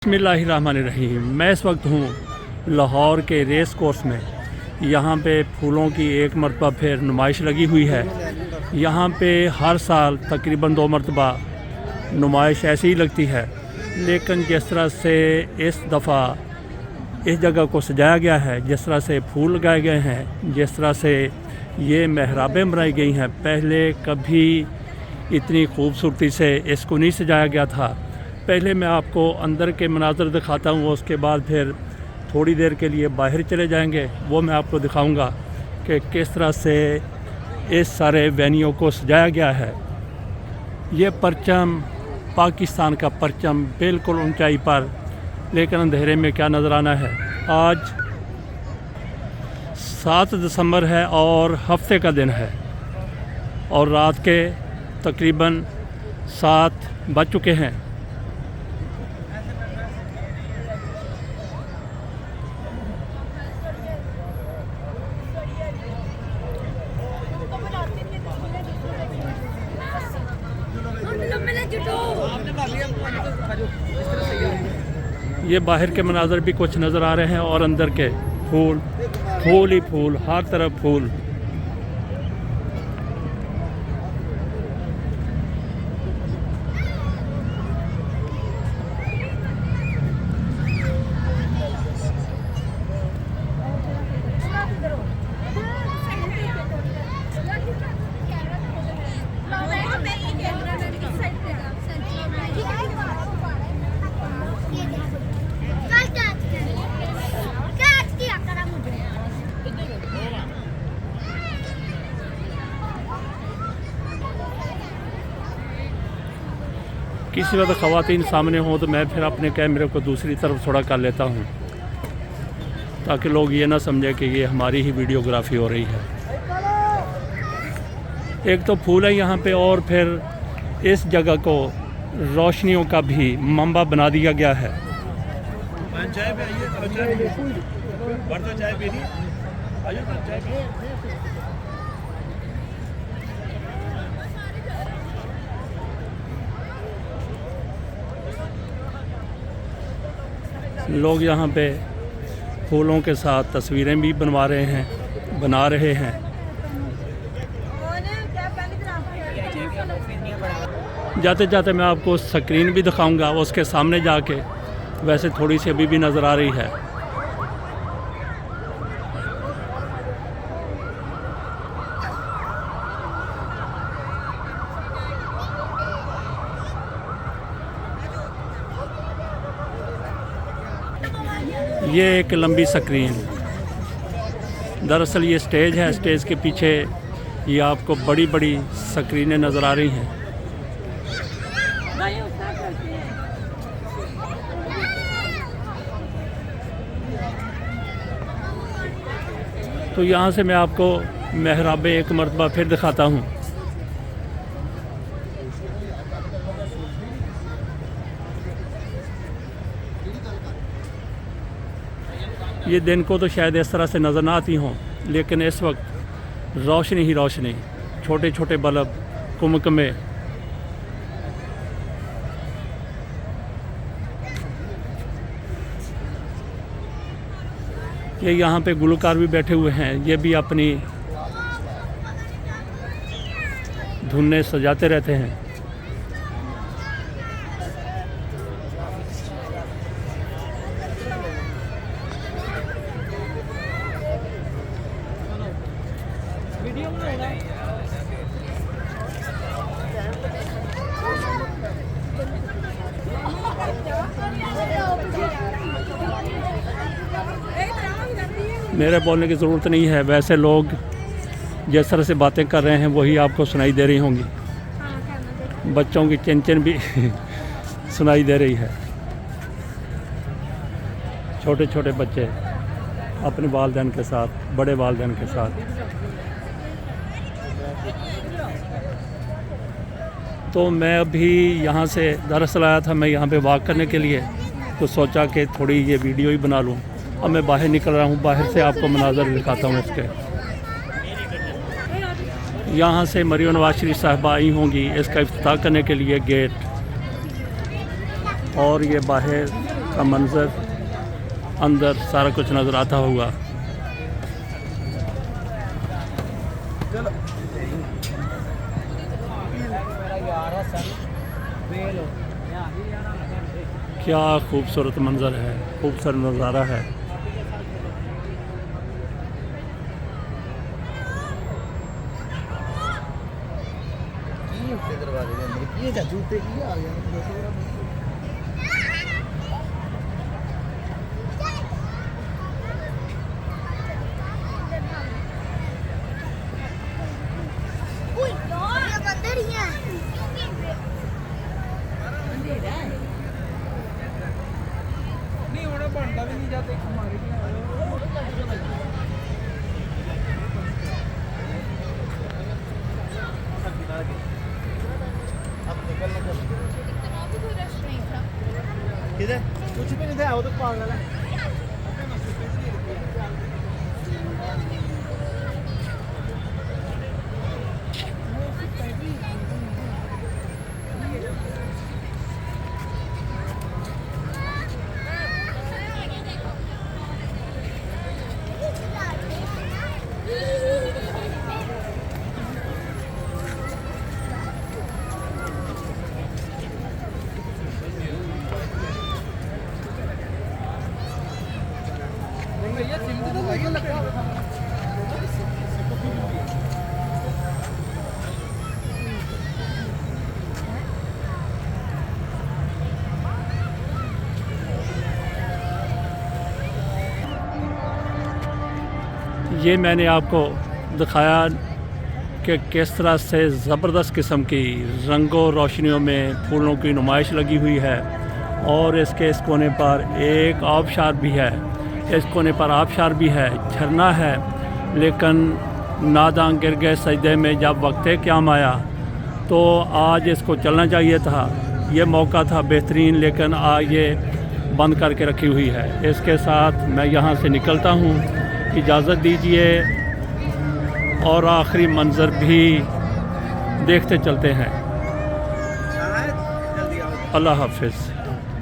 बिस्मिल्लाहिर्रहमानिर्रहीम। मैं इस वक्त हूँ लाहौर के रेस कोर्स में। यहाँ पे फूलों की एक मरतबा फिर नुमाइश लगी हुई है। यहाँ पे हर साल तकरीबन 2 मरतबा नुमाइश ऐसी ही लगती है, लेकिन जिस तरह से इस दफ़ा इस जगह को सजाया गया है, जिस तरह से फूल लगाए गए हैं, जिस तरह से ये मेहराबें बनाई गई हैं, पहले कभी इतनी खूबसूरती से इसको नहीं सजाया गया था। पहले मैं आपको अंदर के मनाज़र दिखाता हूँ, उसके बाद फिर थोड़ी देर के लिए बाहर चले जाएंगे। वो मैं आपको दिखाऊंगा कि किस तरह से इस सारे वेन्यू को सजाया गया है। ये परचम पाकिस्तान का परचम बिल्कुल ऊंचाई पर, लेकिन अंधेरे में क्या नज़र आना है। आज 7 दिसंबर है और हफ्ते का दिन है और रात के तकरीबन 7 बज चुके हैं। ये बाहर के मनाज़र भी कुछ नज़र आ रहे हैं और अंदर के फूल फूल ही फूल, हर तरफ फूल। किसी वक्त ख़वातीन सामने हों तो मैं फिर अपने कैमरे को दूसरी तरफ थोड़ा कर लेता हूँ, ताकि लोग ये ना समझें कि ये हमारी ही वीडियोग्राफी हो रही है। एक तो फूल है यहाँ पे, और फिर इस जगह को रोशनियों का भी मंबा बना दिया गया है। लोग यहाँ पे फूलों के साथ तस्वीरें भी बना रहे हैं। जाते जाते मैं आपको स्क्रीन भी दिखाऊंगा, उसके सामने जाके वैसे थोड़ी सी अभी भी नज़र आ रही है। ये एक लंबी स्क्रीन, दरअसल ये स्टेज है। स्टेज के पीछे ये आपको बड़ी बड़ी स्क्रीनें नज़र आ रही हैं। तो यहाँ से मैं आपको मेहराबें एक मरतबा फिर दिखाता हूँ। ये दिन को तो शायद इस तरह से नज़र ना आती हों, लेकिन इस वक्त रोशनी ही रोशनी, छोटे छोटे बल्ब, कुमकमे। ये यहाँ पे गुलकार भी बैठे हुए हैं, ये भी अपनी धुनें सजाते रहते हैं। मेरे बोलने की ज़रूरत नहीं है, वैसे लोग जिस तरह से बातें कर रहे हैं वही आपको सुनाई दे रही होंगी। बच्चों की चिन भी सुनाई दे रही है। छोटे छोटे बच्चे अपने वालिदैन के साथ, बड़े वालिदैन के साथ। तो मैं अभी यहाँ से दरअसल आया था, मैं यहाँ पे वॉक करने के लिए, तो सोचा कि थोड़ी ये वीडियो ही बना लूँ। अब मैं बाहर निकल रहा हूँ, बाहर से आपको मनाज़र दिखाता हूँ इसके। यहाँ से मरियम नवाज शरीफ साहिबा आई होंगी इसका इफ्तिताह करने के लिए गेट, और ये बाहर का मंज़र अंदर सारा कुछ नज़र आता होगा। क्या खूबसूरत मंज़र है, खूबसूरत नज़ारा है। कुछ भी नहीं था, वो तो पागल है। ये मैंने आपको दिखाया कि किस तरह से ज़बरदस्त किस्म की रंगों रोशनियों में फूलों की नुमाइश लगी हुई है। और इसके इस कोने पर एक आबशार भी है, इस कोने पर आबशार भी है, झरना है। लेकिन नादां गिर गए सजदे में जब वक्त क़याम आया, तो आज इसको चलना चाहिए था, ये मौका था बेहतरीन, लेकिन आज ये बंद करके रखी हुई है। इसके साथ मैं यहाँ से निकलता हूँ, इजाज़त दीजिए और आखिरी मंज़र भी देखते चलते हैं। अल्लाह हाफ़िज़।